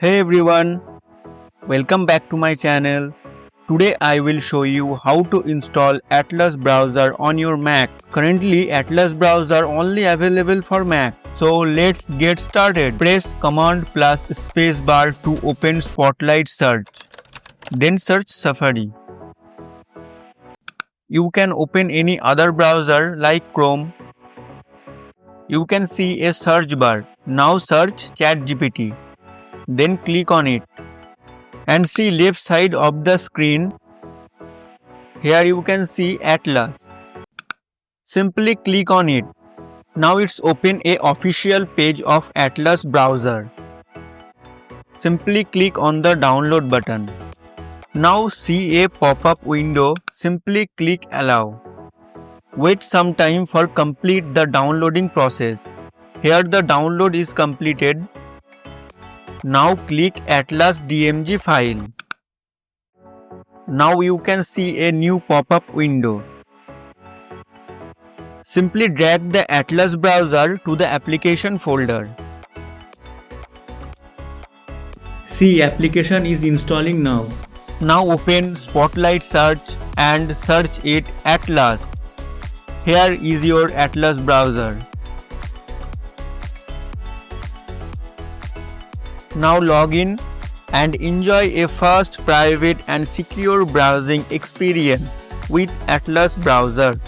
Hey everyone, welcome back to my channel. Today I will show you how to install Atlas browser on your Mac. Currently Atlas browser only available for Mac. So let's get started. Press Command plus space bar to open Spotlight search. Then search Safari. You can open any other browser like Chrome. You can see a search bar. Now search ChatGPT. Then click on it and see left side of the screen. Here you can see Atlas. Simply click on it. Now it's open a official page of Atlas browser. Simply click on the download button. Now see a pop-up window. Simply click allow. Wait some time for complete the downloading process. Here the download is completed. Now click Atlas DMG file. Now you can see a new pop-up window. Simply drag the Atlas browser to the application folder. See, application is installing now. Now open Spotlight search and search it Atlas. Here is your Atlas browser. Now log in and enjoy a fast, private and secure browsing experience with Atlas browser.